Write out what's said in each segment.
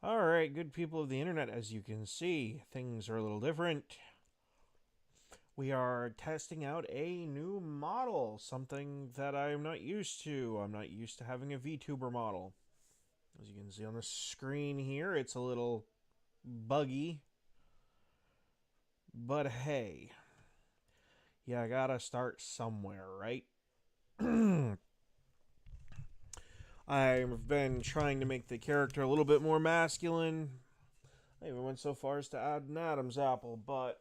Alright, good people of the internet, as you can see, things are a little different. We are testing out a new model, something that I'm not used to. I'm not used to having a VTuber model. As you can see on the screen here, it's a little buggy. But hey, I gotta start somewhere, right? I've been trying to make the character a little bit more masculine. I even went so far as to add an Adam's apple, but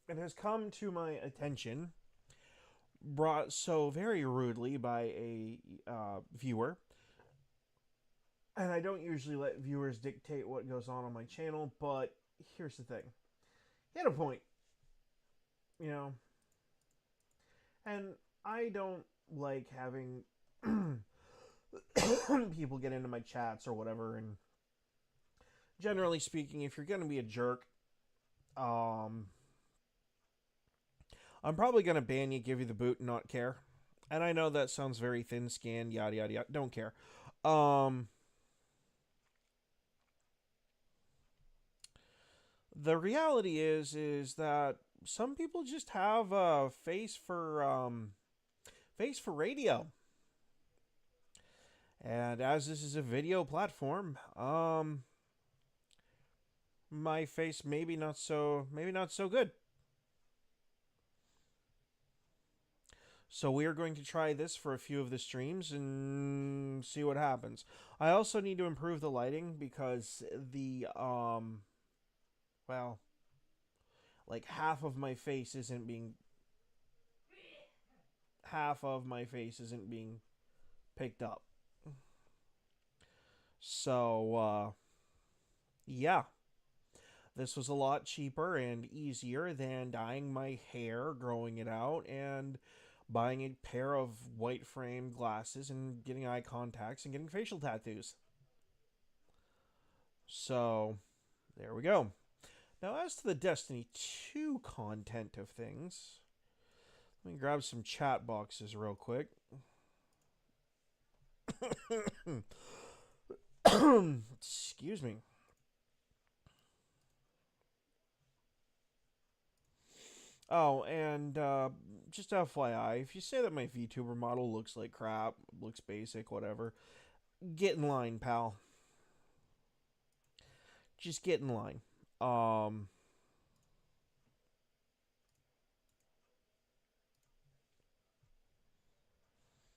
it has come to my attention, brought so very rudely by a viewer. And I don't usually let viewers dictate what goes on my channel, but here's the thing. He had a point, you know, and I don't like having people get into my chats or whatever. And generally speaking, if you're going to be a jerk, um, I'm probably going to ban you, give you the boot, and not care. And I know that sounds very thin-skinned, yada, yada, yada. Don't care. The reality is that some people just have a face for radio. And as this is a video platform, my face maybe not so good. So we are going to try this for a few of the streams and see what happens. I also need to improve the lighting because the well, like half of my face isn't being picked up. So yeah. This was a lot cheaper and easier than dyeing my hair, growing it out, and buying a pair of white frame glasses and getting eye contacts and getting facial tattoos. So, there we go. Now, as to the Destiny 2 content of things, let me grab some chat boxes real quick. Excuse me. Oh, and just FYI, if you say that my VTuber model looks like crap, looks basic, whatever, get in line, pal. Just get in line.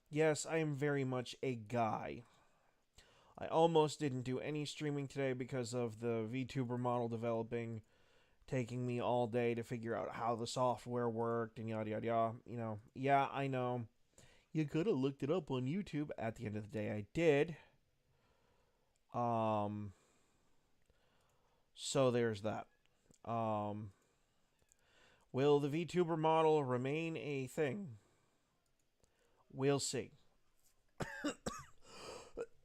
Yes, I am very much a guy. I almost didn't do any streaming today because of the VTuber model developing, taking me all day to figure out how the software worked and yada yada yada. You know, yeah, I know. You could have looked it up on YouTube. At the end of the day, I did. So there's that. Will the VTuber model remain a thing? We'll see.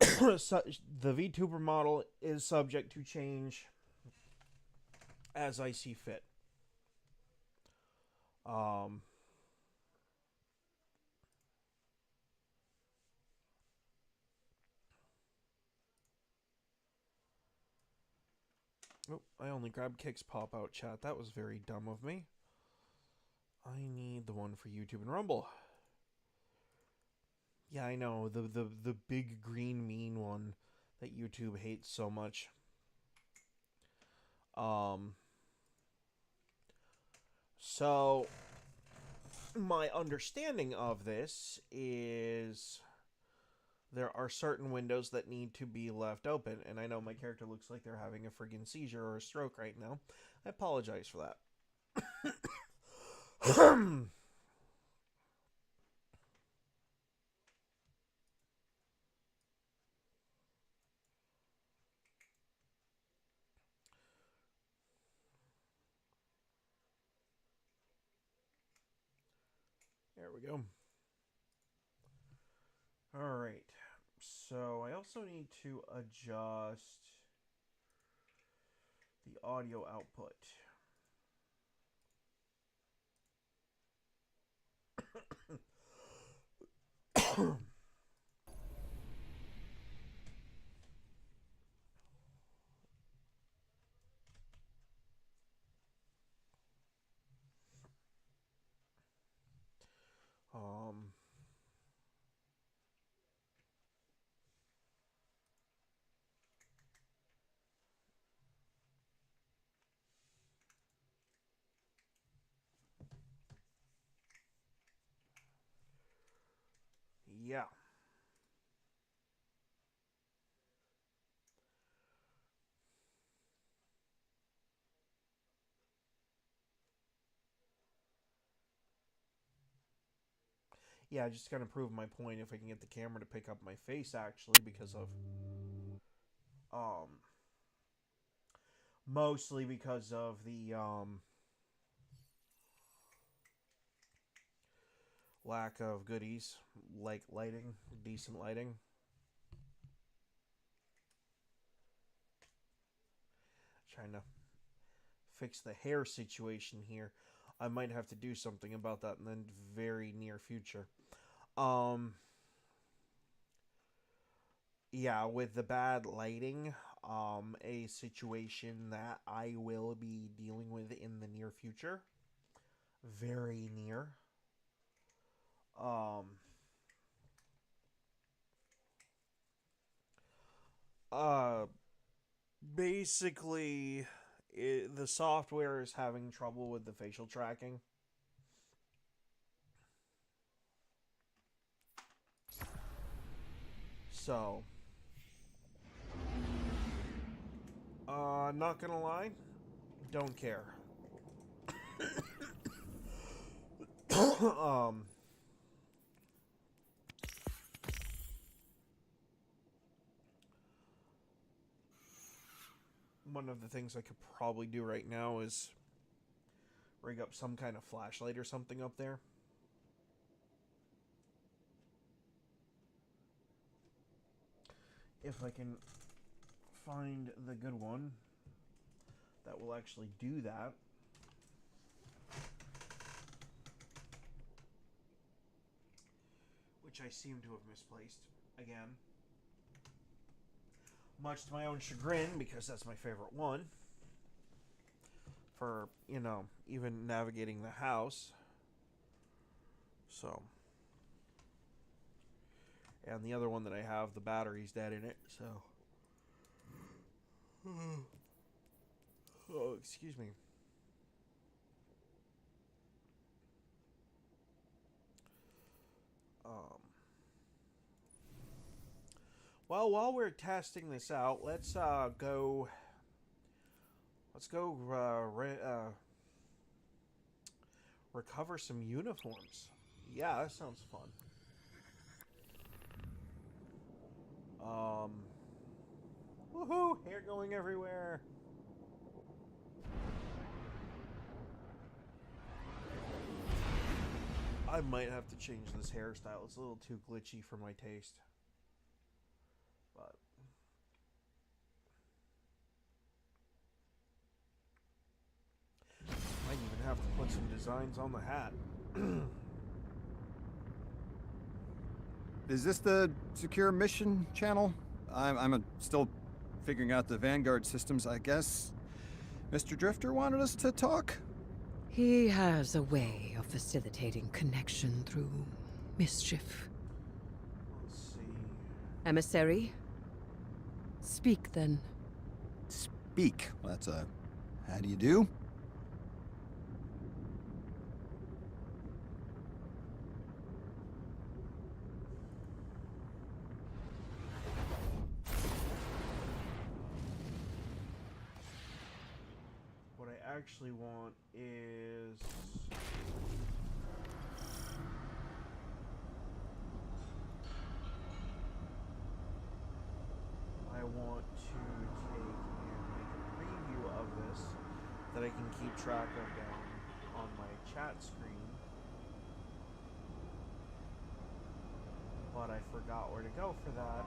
The VTuber model is subject to change as I see fit. Um, oh, I only grabbed Kick's pop out chat. That was very dumb of me. I need the one for YouTube and Rumble. Yeah, I know, the big green mean one that YouTube hates so much. So my understanding of this is there are certain windows that need to be left open, and I know my character looks like they're having a friggin' seizure or a stroke right now. I apologize for that. There we go. Alright. So I also need to adjust the audio output. yeah. Yeah, just kind of prove my point if I can get the camera to pick up my face actually because of um mostly because of the lack of goodies like lighting, decent lighting. Trying to fix the hair situation here. I might have to do something about that in the very near future. Um yeah, with the bad lighting, a situation that I will be dealing with in the near future. Very near. Um uh basically the software is having trouble with the facial tracking. So, not gonna lie, don't care. um, One of the things I could probably do right now is rig up some kind of flashlight or something up there. If I can find the good one that will actually do that. Which I seem to have misplaced again. Much to my own chagrin, because that's my favorite one. For, even navigating the house. So. And the other one that I have, the battery's dead in it, so. Oh, excuse me. Um, well, while we're testing this out, let's go. Let's go recover some uniforms. Yeah, that sounds fun. Um, Woohoo! Hair going everywhere. I might have to change this hairstyle. It's a little too glitchy for my taste. But might even have to put some designs on the hat. Is this the secure mission channel? I'm still figuring out the Vanguard systems, I guess. Mr. Drifter wanted us to talk? He has a way of facilitating connection through mischief. Let's see. Emissary? Speak then. Speak. Well, that's a... How do you do? What I actually want is... I want to take and make a preview of this that I can keep track of down on my chat screen. But I forgot where to go for that.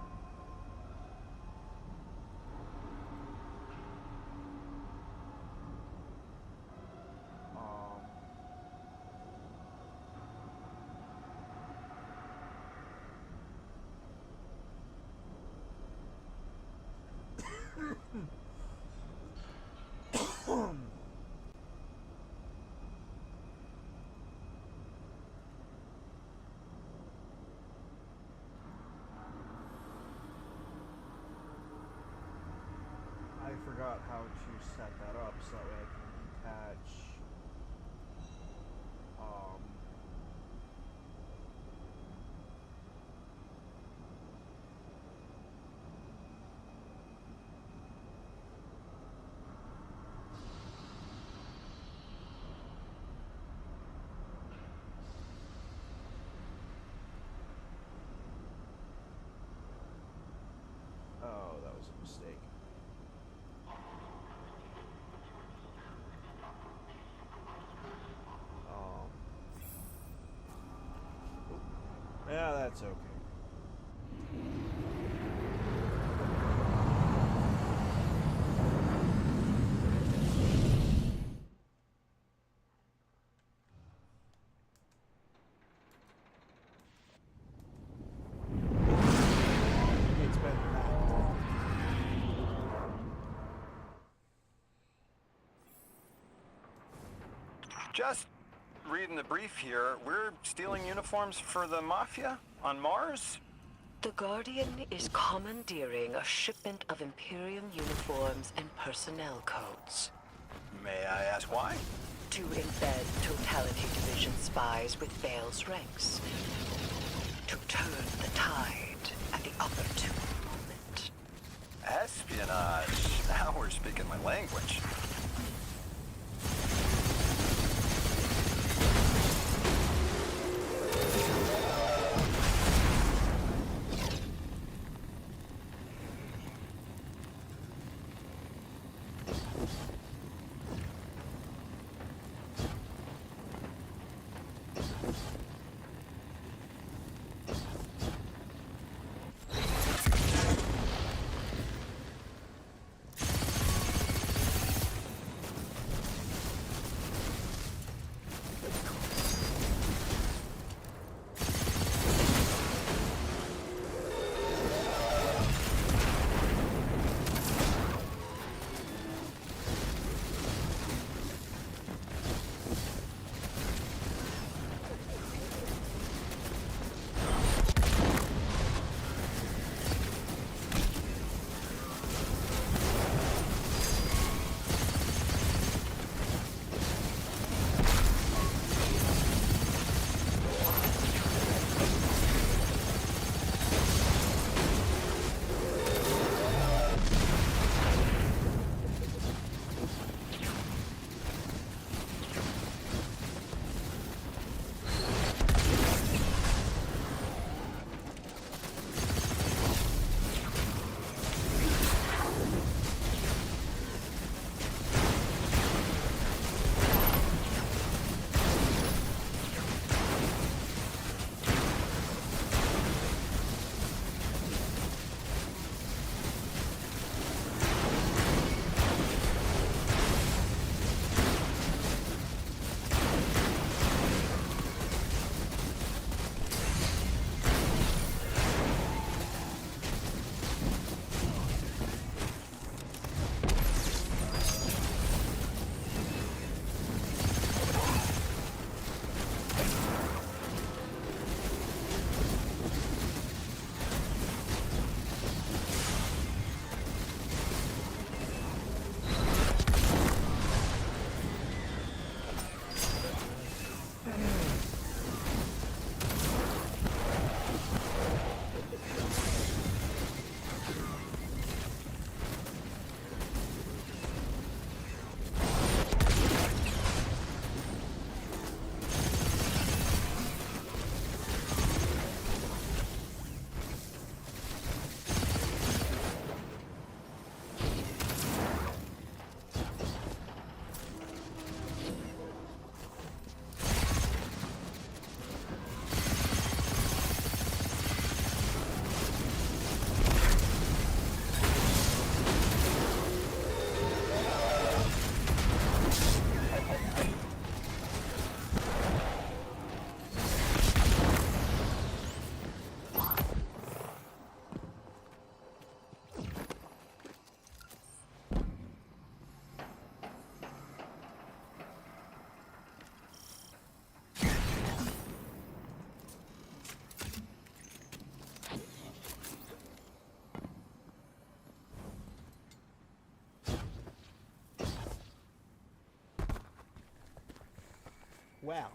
I forgot how to set that up so that way I can detach that's okay. It's been that long. Just reading the brief here, we're stealing uniforms for the Mafia on Mars? The Guardian is commandeering a shipment of Imperium uniforms and personnel codes May I ask why? to embed Totality Division spies with Bale's ranks, to turn the tide at the opportune moment. Espionage. Now we're speaking my language. Well,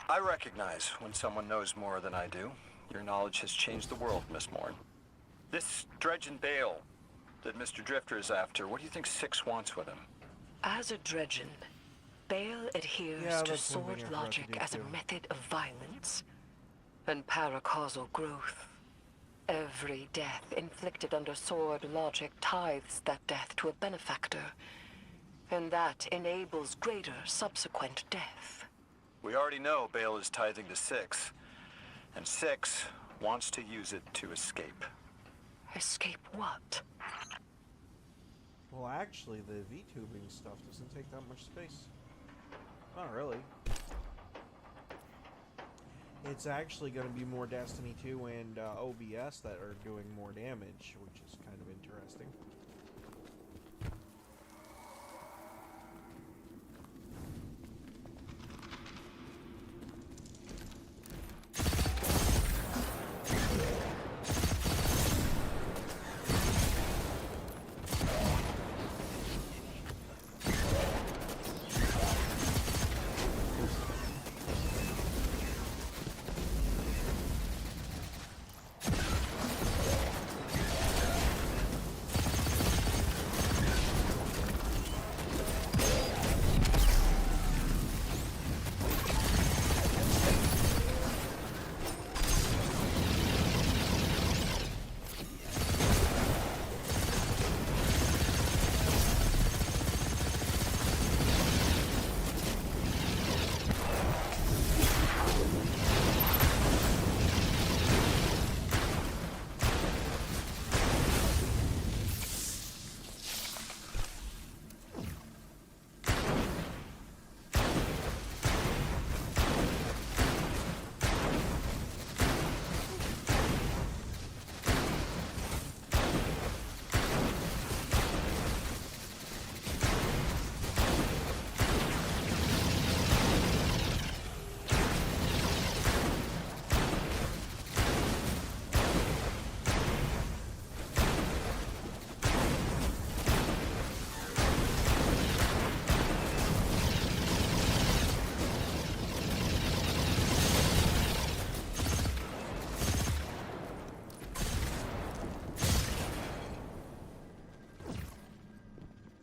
I recognize when someone knows more than I do. Your knowledge has changed the world, Miss Morn. This Dredge and Bale that Mr. Drifter is after, what do you think Six wants with him? As a Dredgen, Bale adheres Yeah, to that's one thing sword I forgot to logic do, as a too. method of violence and paracausal growth. Every death inflicted under sword logic tithes that death to a benefactor, and that enables greater subsequent death. We already know Bale is tithing to Six. And Six, wants to use it to escape. Escape what? Well, actually, the V-tubing stuff doesn't take that much space. Not really. It's actually going to be more Destiny 2 and OBS that are doing more damage, which is kind of interesting.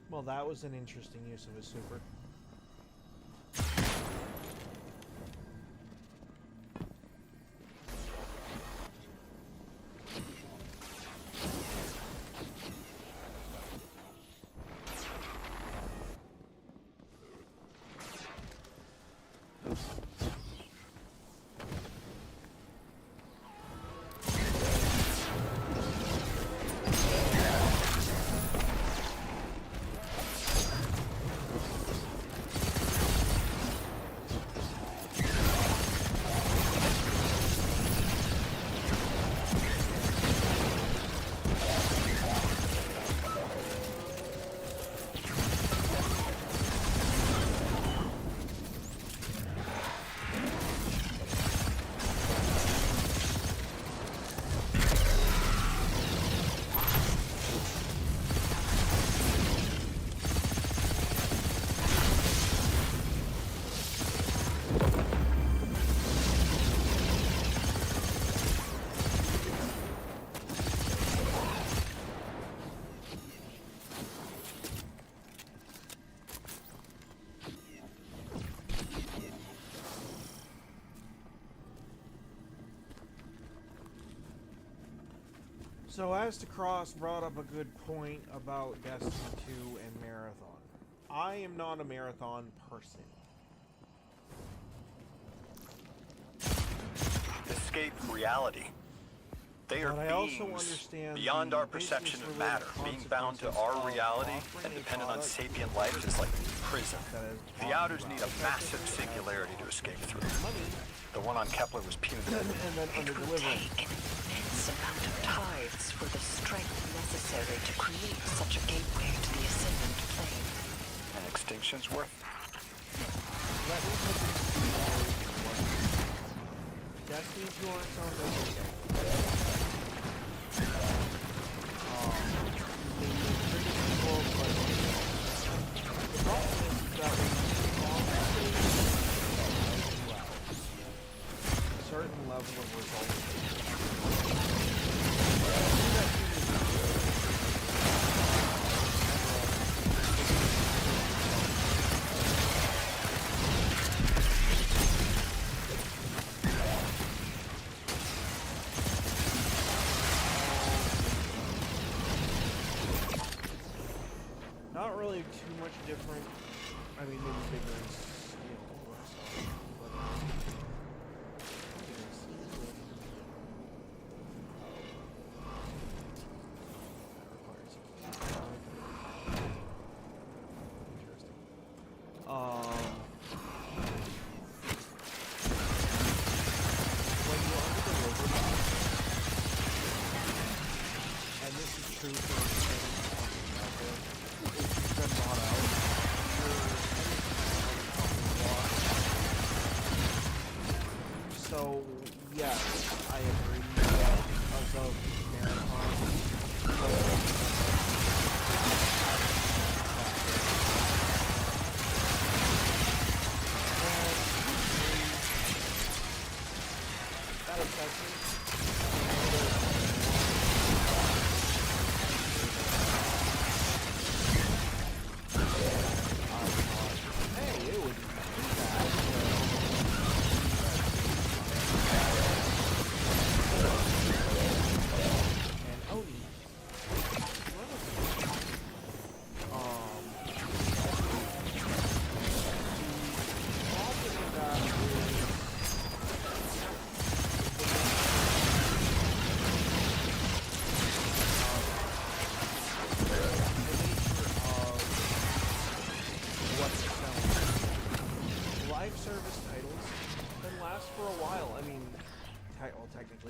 Well, that was an interesting use of a super. So as to Cross brought up a good point about Destiny 2 and Marathon. I am not a Marathon person. Escape reality. They are But I also beings understand beyond the our perception of matter. business-related Being bound to consequences our of reality offering and a dependent on product sapient life is like prison. that is The outers need a massive singularity to escape through. money The one on Kepler was punitive. and then It will under-delivering. take an immense amount of tithes for the strength necessary to create such a gateway to the ascendant plane. And extinction's worth. Let me put this Destiny 2 on its own doesn't get the problem is that when a certain level of results. Not really too much different. I mean, maybe bigger in scale or something, but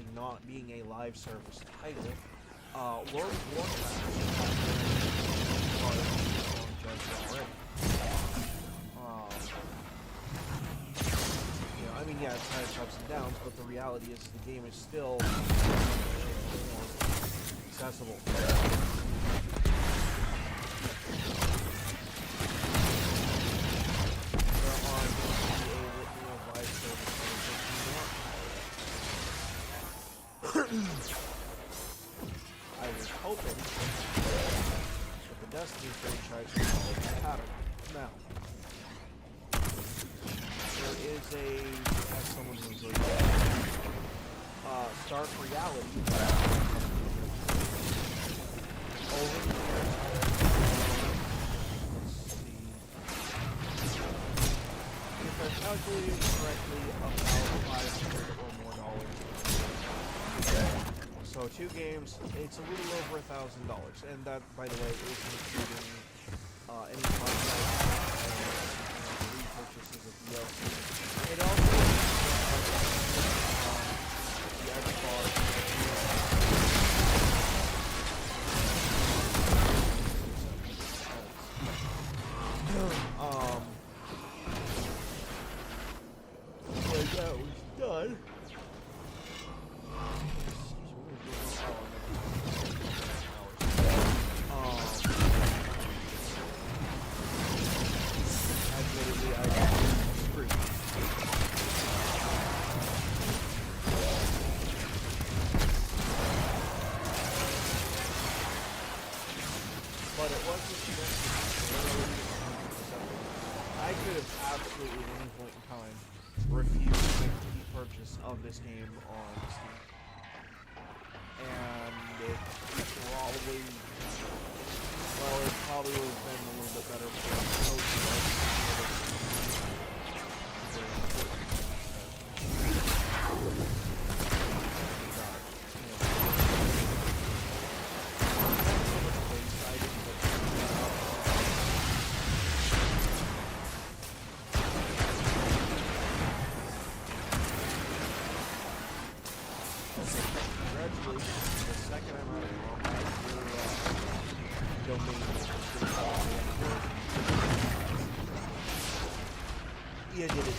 technically not being a live service title, World of Warcraft already. I mean, yeah, it's had its ups and downs, but the reality is the game is still accessible. There are going to be a litany of live service titles that I was hoping that the Destiny franchise would follow the pattern. Now, there is as someone who's really Stark Reality over the years. Let's see. If I calculated correctly, about $500 or more dollars. So 2 games, it's a little over $1,000, and that, by the way, is including any contract repurchases of DLC. It also the edge bar. When that was done. But it wasn't necessarily 100%. I could have absolutely at any point in time refused the purchase of this game on Steam. And it probably would have been a little bit better for congratulations, the second I'm out of your domain is you did it.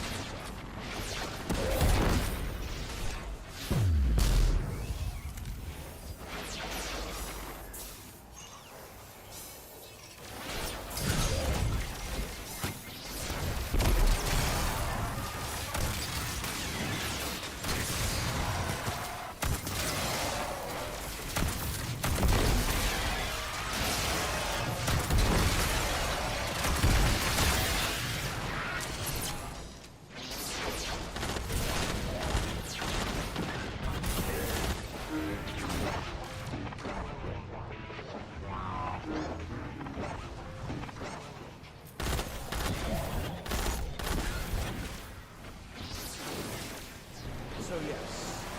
So yes,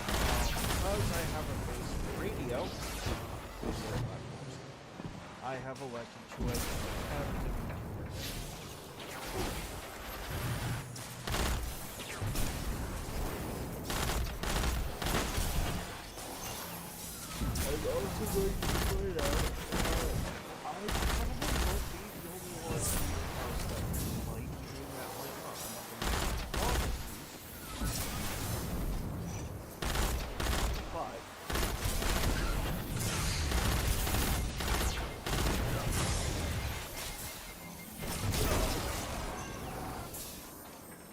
because I have a base radio, I have elected to attempt to network. I'm also going to point out, I probably won't be the only one in the house that might be doing that right now. But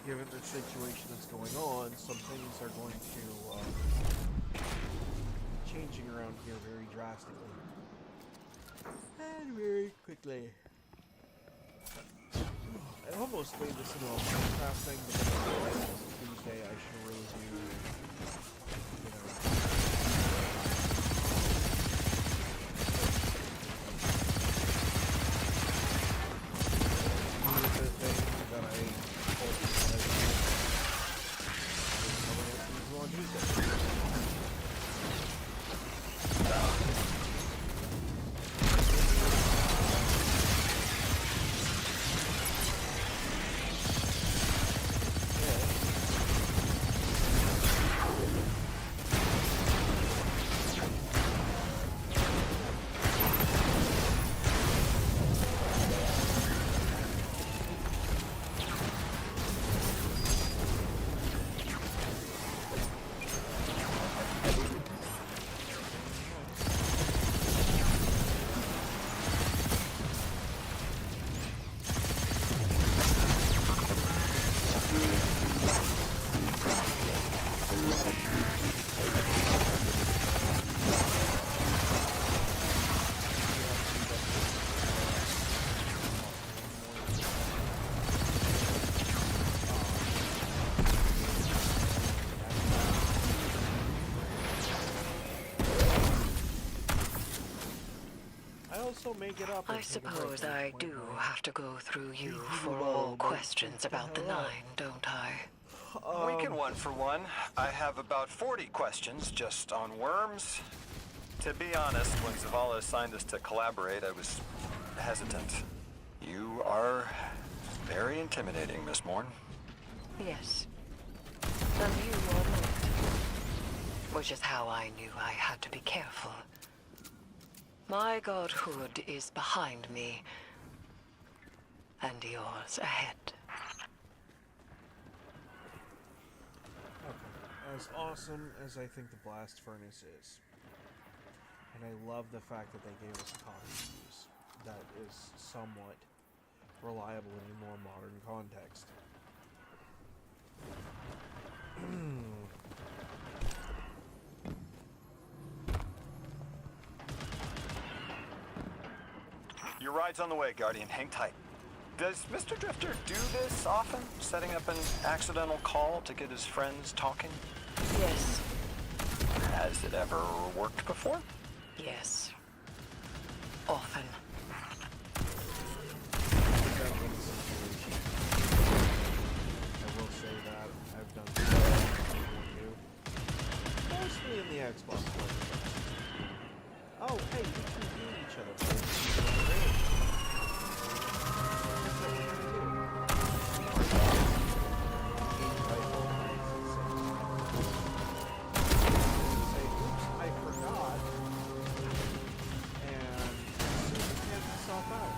given the situation that's going on, some things are going to changing around here very drastically and very quickly. I almost made this into a Minecraft thing, but then I realized it's Tuesday. I should really do, the thing that I told you that I do on Tuesday. also make it up and I take a break suppose at I this point, do right? have to go through you You for will, all but questions get the about the hell out. Nine, don't I? We can one for one. I have about 40 questions just on worms. To be honest, when Zavala assigned us to collaborate, I was hesitant. You are very intimidating, Miss Morn. Yes. And you are not. Which is how I knew I had to be careful. My godhood is behind me, and yours ahead. Okay. As awesome as I think the blast furnace is, and I love the fact that they gave us a common fuse that is somewhat reliable in a more modern context. Your ride's on the way, Guardian. Hang tight. Does Mr. Drifter do this often? Setting up an accidental call to get his friends talking? Yes. Has it ever worked before? Yes. Often. I will say that I've done that too. Mostly in the Xbox one. Oh, hey, we can heal each other. I forgot. And get myself out.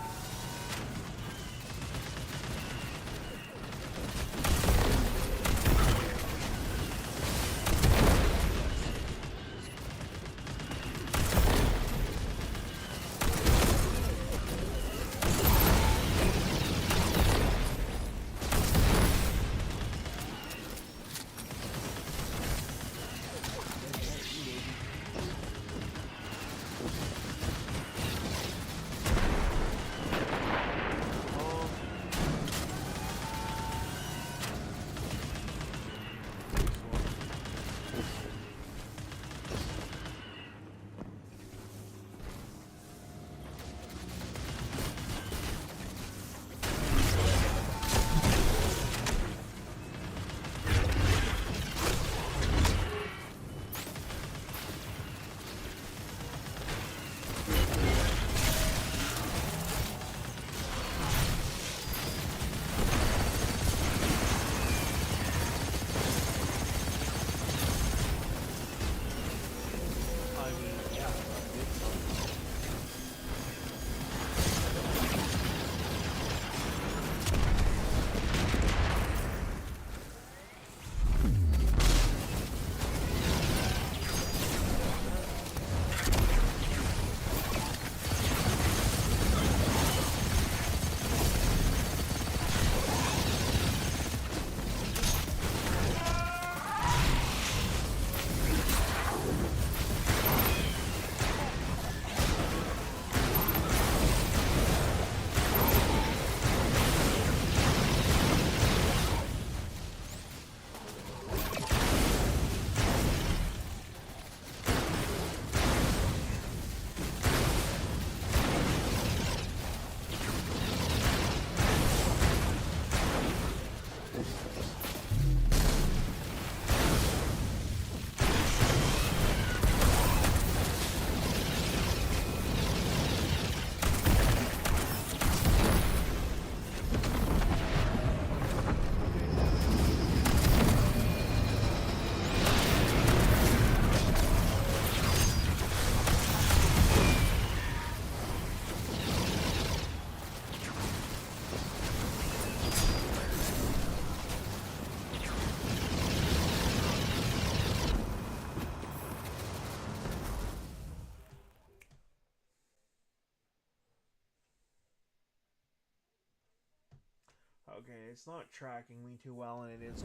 Okay, it's not tracking me too well, and it is.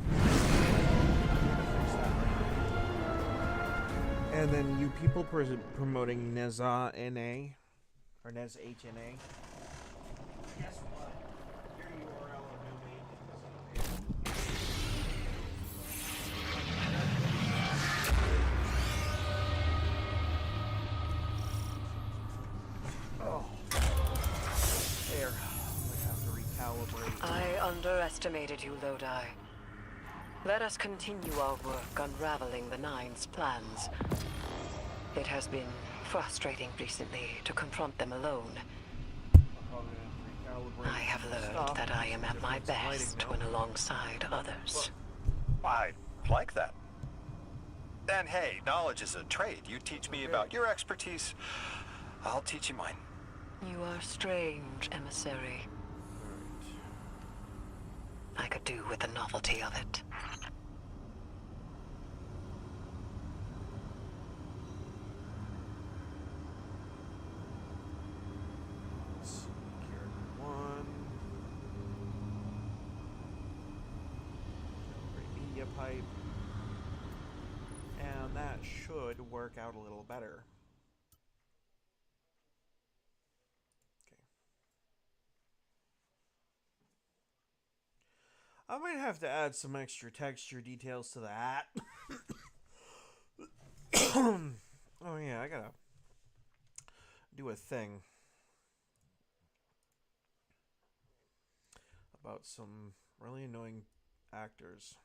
And then you people promoting Neza NA or Nez HNA. Guess what? Your URL and domain is oh. recalibrate. I underestimated you, Lodi. Let us continue our work unraveling the Nine's plans. It has been frustrating recently to confront them alone. I have learned that I am at my best when alongside others. I like that. And hey, knowledge is a trade. You teach me about your expertise, I'll teach you mine. You are strange, emissary. I could do with the novelty of it. Pipe, and that should work out a little better. Okay. I might have to add some extra texture details to that. Oh yeah, I gotta do a thing about some really annoying actors.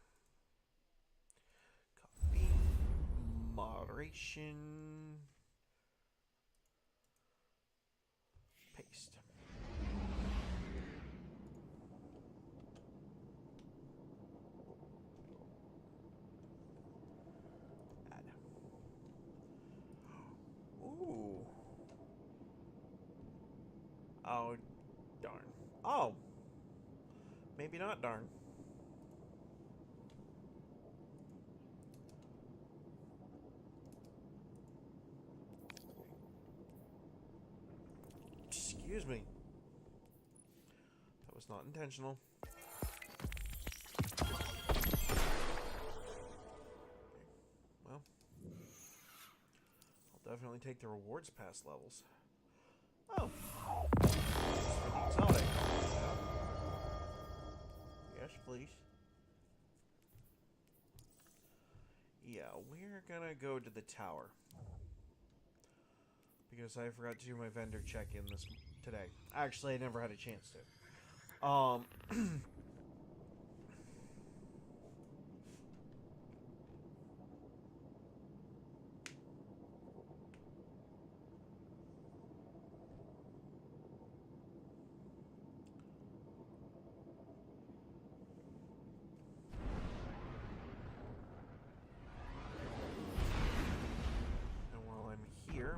Moderation. Paste. Add. Ooh. Oh, darn. Oh. Maybe not darn. Excuse me. That was not intentional. Okay. Well, I'll definitely take the rewards pass levels. Oh. For the exotic. Yes, please. Yeah, we're gonna go to the tower. Because I forgot to do my vendor check-in today. Actually, I never had a chance to. And while I'm here,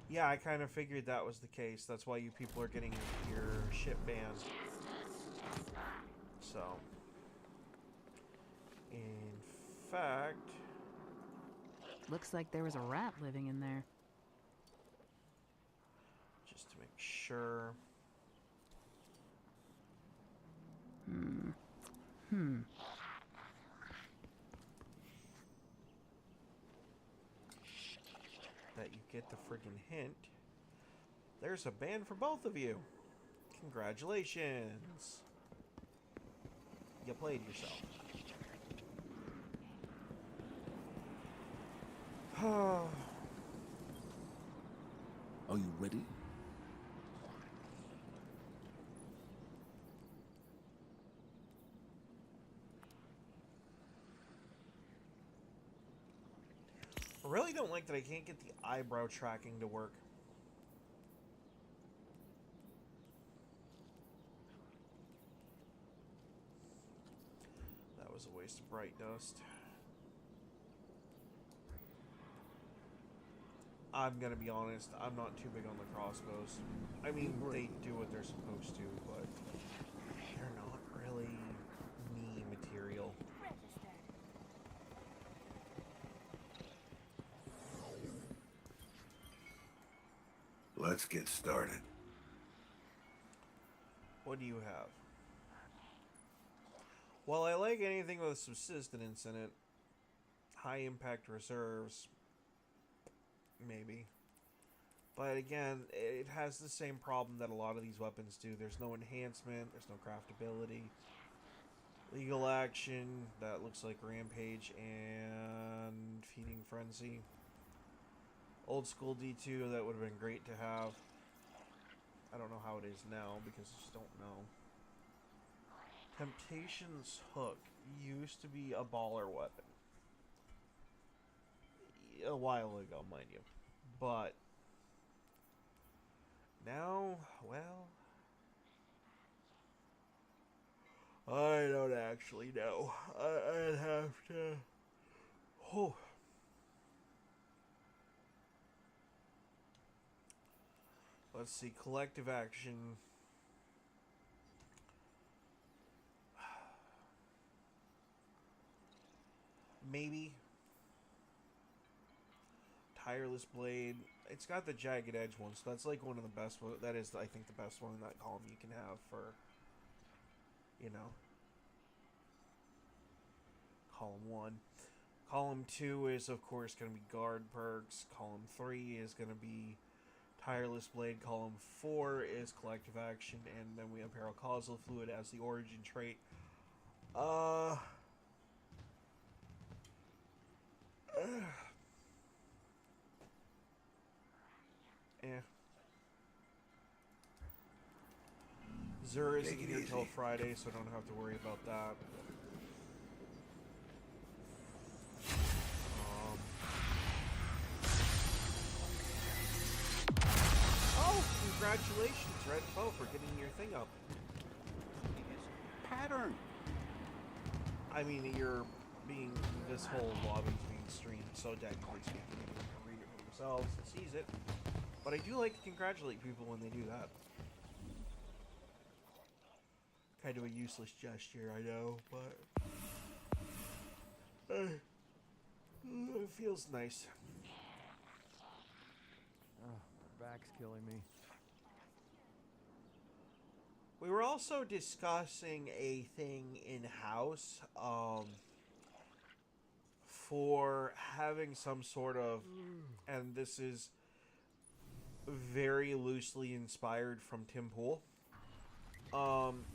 yeah, I kind of figured that was the case. That's why you people are getting your ship banned. So, in fact, Looks like there was a rat living in there. just to make sure. That you get the friggin' hint. There's a ban for both of you. Congratulations. You played yourself. Are you ready? I really don't like that I can't get the eyebrow tracking to work. That was a waste of bright dust. I'm gonna be honest, I'm not too big on the crossbows. I mean, they do what they're supposed to, but they're not really me material. Let's get started. What do you have? Well, I like anything with subsistence in it. High impact reserves. Maybe. But again, it has the same problem that a lot of these weapons do. There's no enhancement, there's no craftability. Legal action, that looks like Rampage and Feeding Frenzy. Old school D2, that would have been great to have. I don't know how it is now because I just don't know. Temptation's Hook used to be a baller weapon. A while ago, mind you. But now, well, I don't actually know. I'd have to... Oh. Let's see, collective action. Maybe. Tireless Blade. It's got the jagged edge one, so that's like one of the best. That is, I think, the best one in that column you can have for, you know, column 1. Column 2 is, of course, going to be guard perks. Column 3 is going to be Tireless Blade. Column 4 is collective action, and then we have Paracausal Fluid as the origin trait. Zur isn't here till Friday, so I don't have to worry about that. Oh, congratulations, Red Foe, for getting your thing up. Pattern. I mean, this whole lobby's being streamed, so dead cards can read it for themselves and sees it. But I do like to congratulate people when they do that. Kind of a useless gesture, I know, but it feels nice. Oh, my back's killing me. We were also discussing a thing in-house, for having some sort of, and this is very loosely inspired from Tim Pool,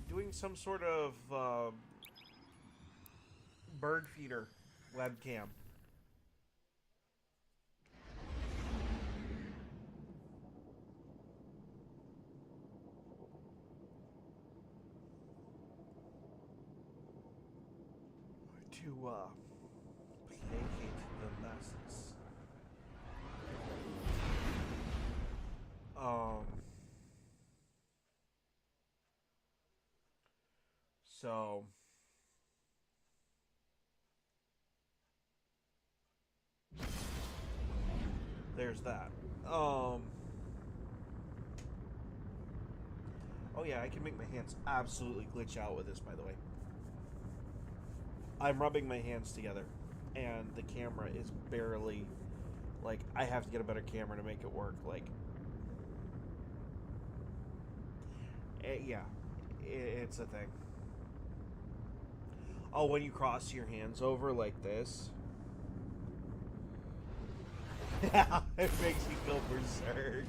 doing some sort of bird feeder webcam. To placate the masses. So there's that. Oh yeah, I can make my hands absolutely glitch out with this, by the way. I'm rubbing my hands together, and the camera is barely, like, I have to get a better camera to make it work, like, yeah, it's a thing. Oh, when you cross your hands over like this, yeah, it makes you go berserk.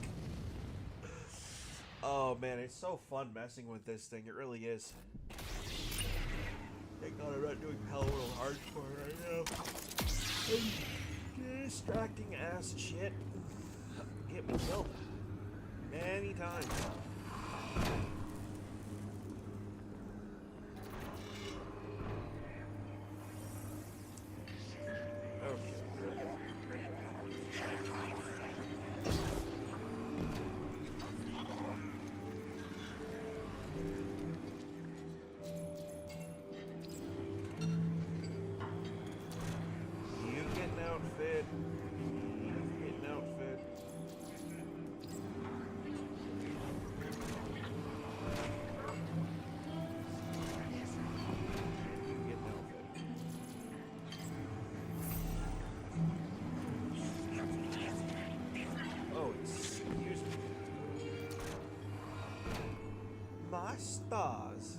Oh man, it's so fun messing with this thing, it really is. Thank God I'm not doing hell real hardcore right now. Distracting ass shit. Get me killed. Many times. Stars.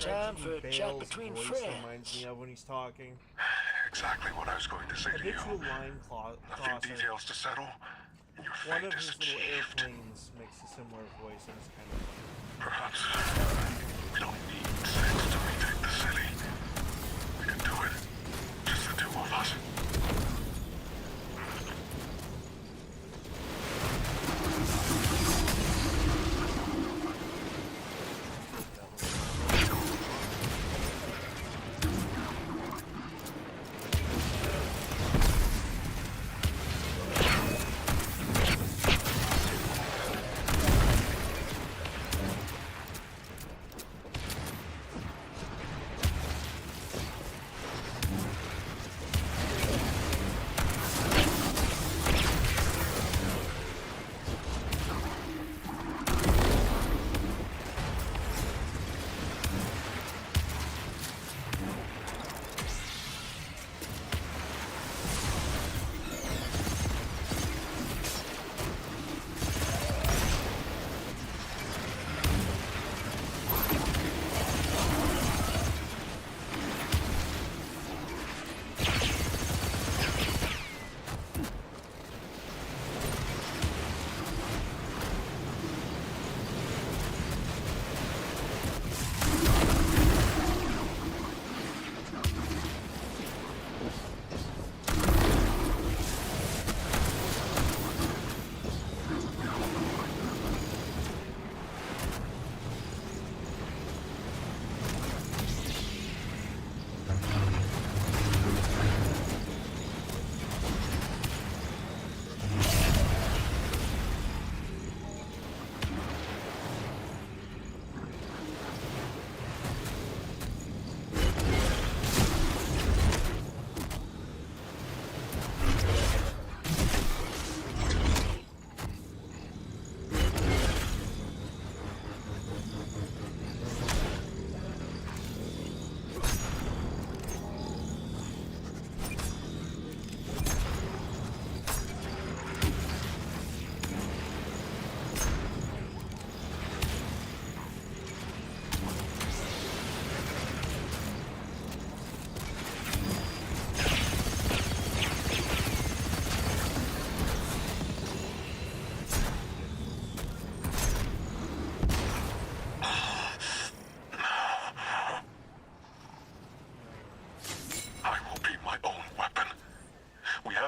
time for a chat Bale's between voice friends. reminds me of when he's talking. Exactly what I was going to say I to bet you. you a line A few crosser. details to settle, and your One fate of is his little achieved. airplanes makes a similar voice, and it's kind of funny. Perhaps we don't need six to retake the city. We can do it. Just the two of us.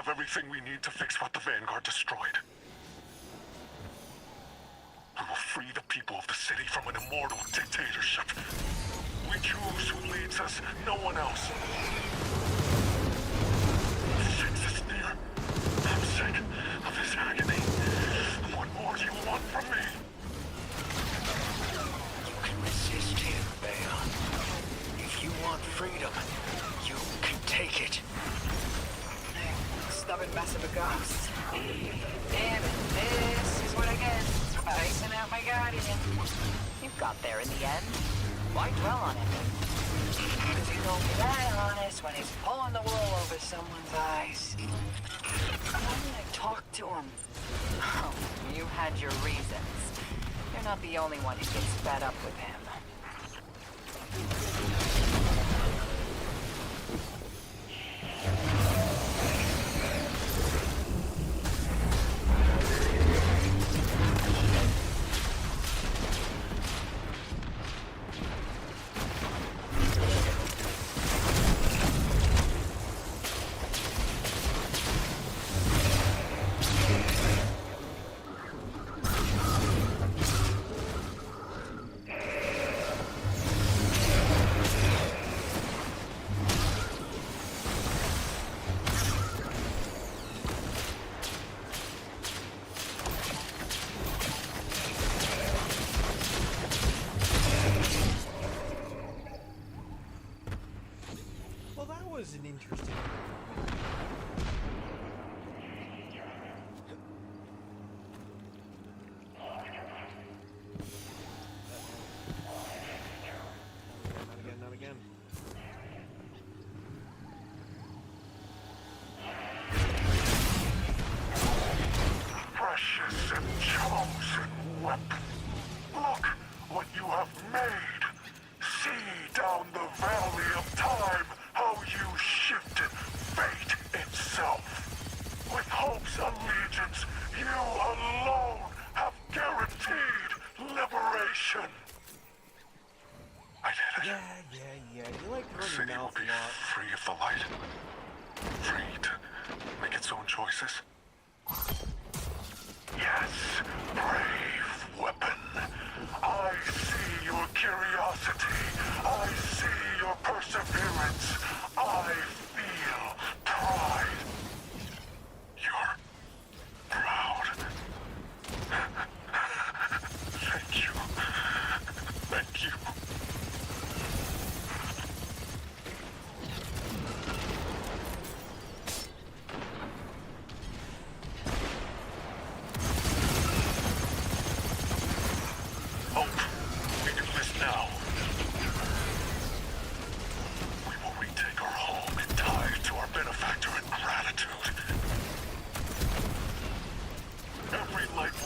Everything we need to fix what the Vanguard destroyed. We will free the people of the city from an immortal dictatorship. We choose who leads us, no one else. Fix is near. I'm sick of this agony. What more do you want from me? You can resist him, Bale. If you want freedom, you can take it. Stubborn mess of a ghost. Damn it, this is what I get. Spicing out my guardian. You got there in the end. Why dwell on it? Because he's only that honest when he's pulling the wool over someone's eyes. Why didn't I talk to him? Oh, you had your reasons. You're not the only one who gets fed up with him.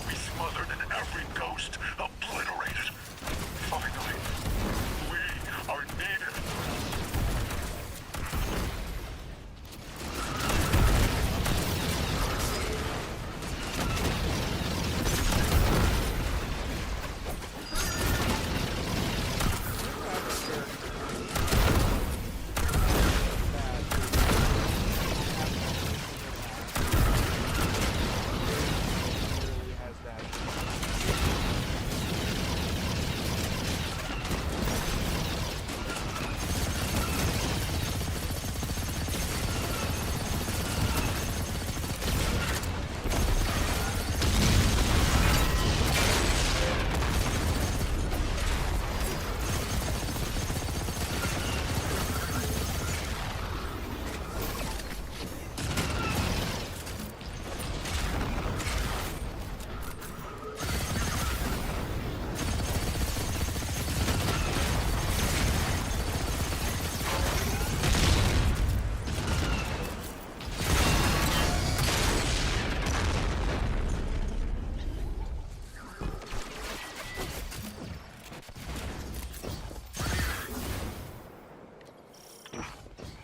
be smothered and every ghost obliterated. Finally, we are needed.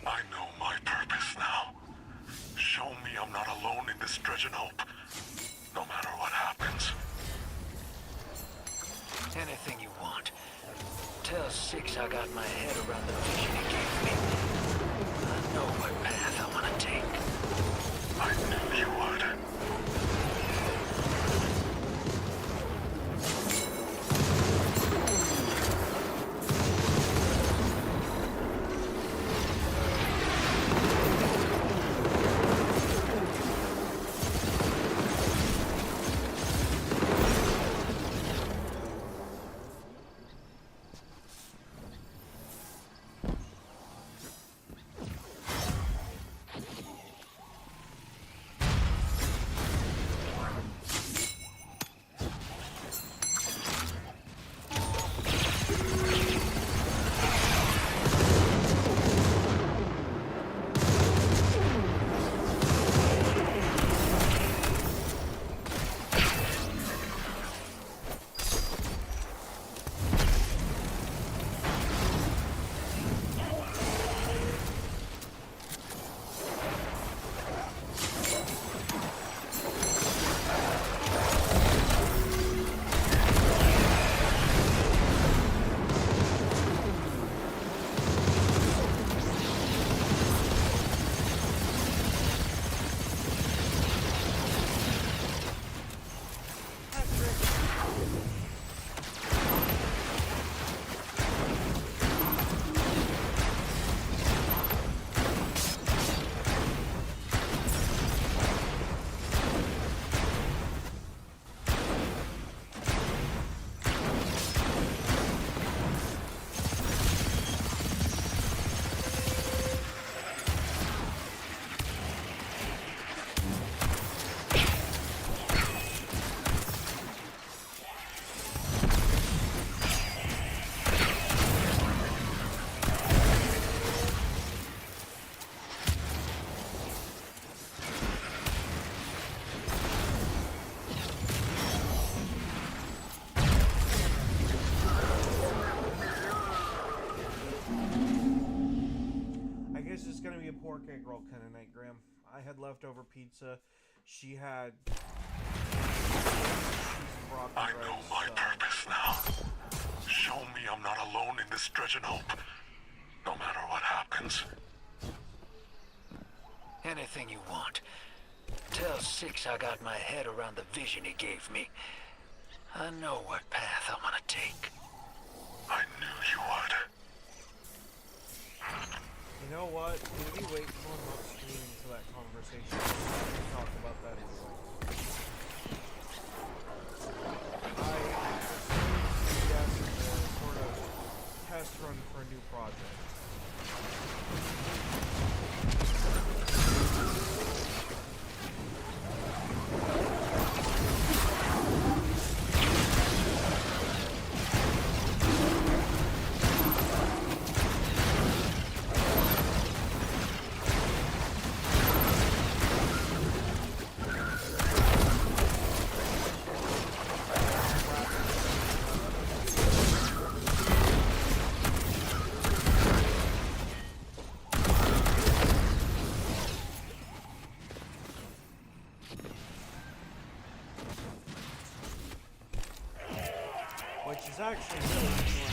I know my purpose now. Show me I'm not alone in this dredge and hope, no matter what happens. Anything you want. Tell Six I got my head around the vision he gave me. I know what path I want to take. I knew you would. pork egg roll kind of night, Graham. I had leftover pizza. She had broccoli I know my purpose now. Show me I'm not alone in this dredge and hope, no matter what happens. Anything you want. Tell Six I got my head around the vision he gave me. I know what path I'm gonna take. I knew you would. You know what? Maybe wait till I'm not streaming for that conversation. We'll talk about that anyway. Yes, it's a sort of test run for a new project. is actually really annoying.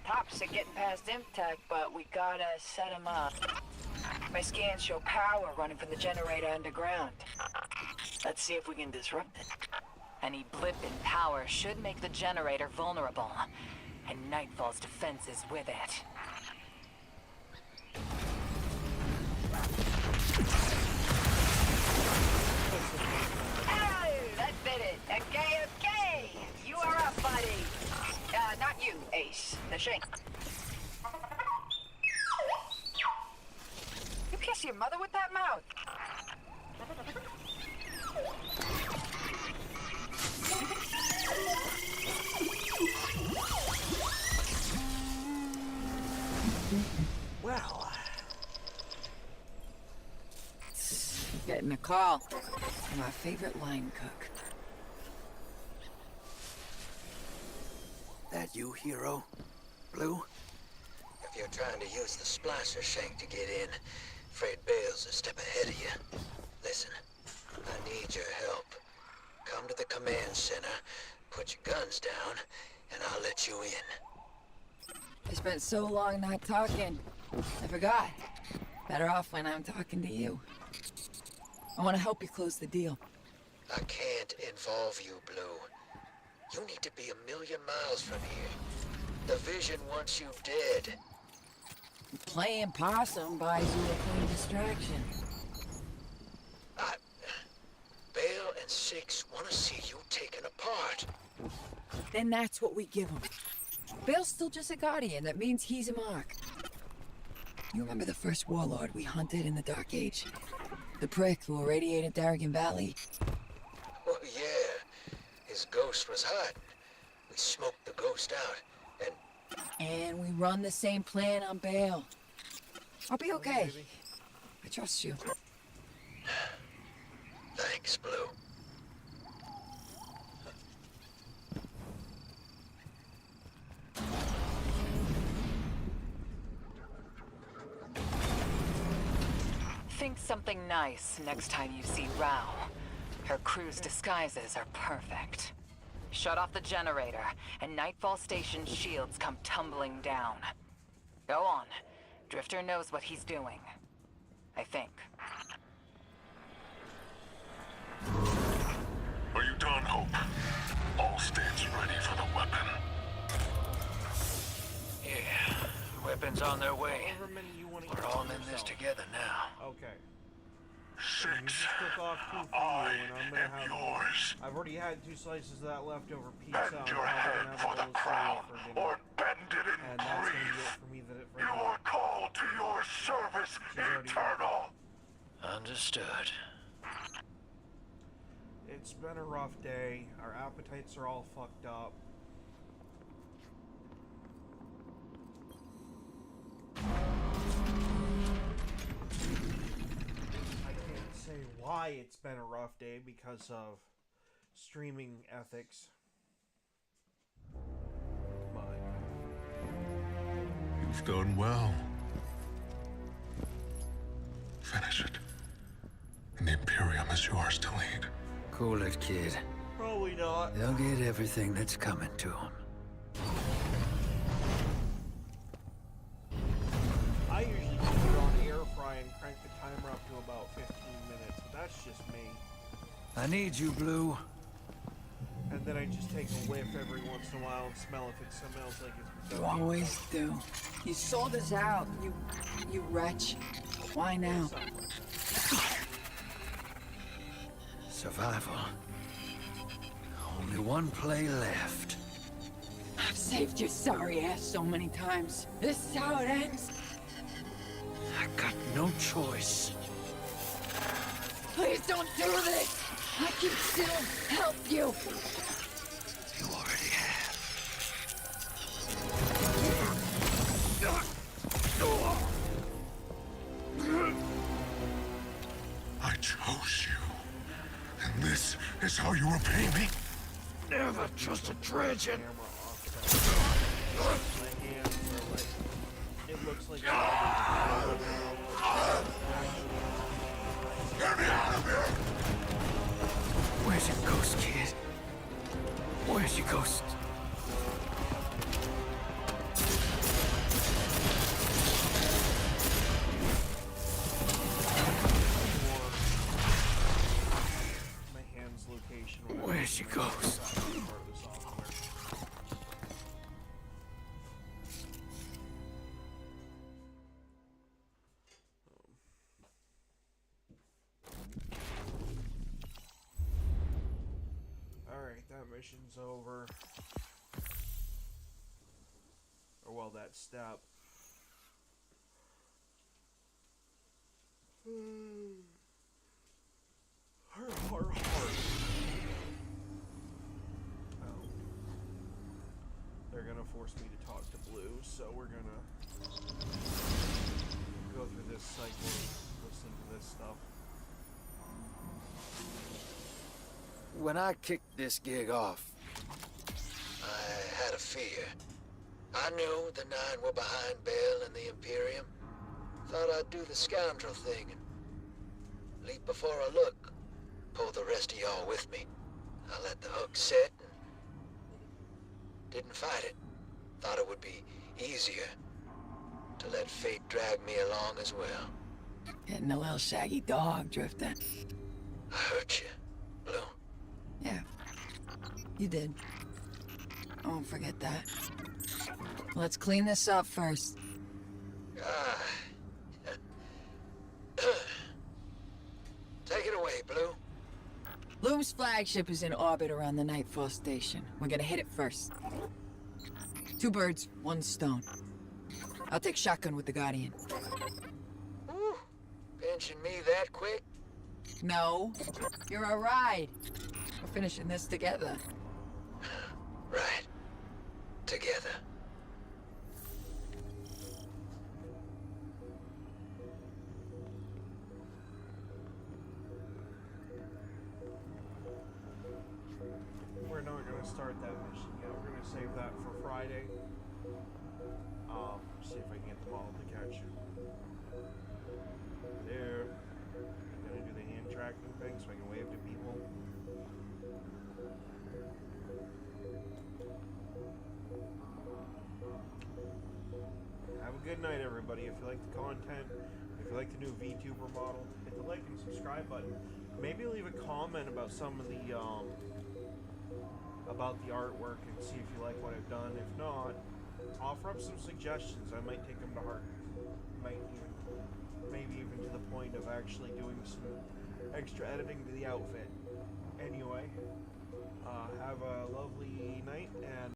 Tops are getting past impact, but we gotta set him up. My scans show power running from the generator underground. Let's see if we can disrupt it. Any blip in power should make the generator vulnerable, and Nightfall's defenses with it. Oh, that did it. Okay, okay. You are up, buddy. Not you, Ace. The Shank. You kiss your mother with that mouth. Well, Getting a call from our favorite line cook. That you, hero? Blue? If you're trying to use the splicer shank to get in, Fred Bale's a step ahead of you. Listen, I need your help. Come to the command center, put your guns down, and I'll let you in. I spent so long not talking. I forgot. Better off when I'm talking to you. I want to help you close the deal. I can't involve you, Blue. You need to be 1,000,000 miles from here. The Vision wants you dead. Playing possum buys you a clean distraction. Bale and Six want to see you taken apart. Then that's what we give him. Bale's still just a guardian. That means he's a mark. You remember the first warlord we hunted in the Dark Age? The prick who irradiated Darrigan Valley? Oh, yeah. His ghost was hot. We smoked the ghost out, And we run the same plan on Bale. I'll be okay. I trust you. Thanks, Blue. Think something nice next time you see Rao. Her crew's disguises are perfect. Shut off the generator, and Nightfall Station's shields come tumbling down. Go on. Drifter knows what he's doing. I think. Are you done, Hope? All stand. weapons on their way. However many you want to We're all in this together now. Okay. You 6. just took off 2 for you, I and I'm gonna am have. yours. I've already had 2 slices of that leftover pizza. Bend I'm your probably head gonna for have a the bowl of crown, cereal for dinner. or bend it in And that's gonna be grief. it for me for You are called to your service, eternal. Understood. It's been a rough day. Our appetites are all fucked up. I can't say why it's been a rough day because of streaming ethics. But You've done well. Finish it. And the Imperium is yours to lead. Cool it, kid. probably not. They'll get everything that's coming to them. I usually keep it on air fry and crank the timer up to about 15 minutes, but that's just me. I need you, Blue. And then I just take a whiff every once in a while and smell if it smells like it's... You always do. You sold us out, you wretch. Why now? Survival. Only one play left. I've saved your sorry ass so many times. This is how it ends. I got no choice. Please don't do this! I can still help you! You already have. I chose you. And this is how you repay me? Never trust a Trojan. My hands are like... It looks like... Get me out of here! Where's your ghost, kid? Where's your ghost? My hand's location... Where's your ghost? Alright, that mission's over. Or, well, that step. Heart. Oh. They're gonna force me to talk to Blue, so we're gonna go through this cycle of listening to this stuff. When I kicked this gig off, I had a fear. I knew the Nine were behind Bale and the Imperium. Thought I'd do the scoundrel thing and leap before I look. Pull the rest of y'all with me. I let the hook set and didn't fight it. Thought it would be easier to let fate drag me along as well. Getting a little shaggy dog drifting. I hurt you, Blue. Yeah, you did. I won't forget that. Let's clean this up first. Ah. Take it away, Blue. Loom's flagship is in orbit around the Nightfall station. We're gonna hit it first. 2 birds, 1 stone. I'll take shotgun with the Guardian. Whew. Pinching me that quick? No, you're a ride. We're finishing this together. Right. Together. We're not gonna start that mission yet. We're gonna save that for Friday. See if I can get them all to catch you. There. I'm gonna do the hand tracking thing so I can wave to people. Have a good night, everybody. If you like the content, if you like the new VTuber model, hit the like and subscribe button. Maybe leave a comment about some of the about the artwork and see if you like what I've done. If not, offer up some suggestions. I might take them to heart. Maybe even to the point of actually doing some extra editing to the outfit. Anyway, have a lovely night, and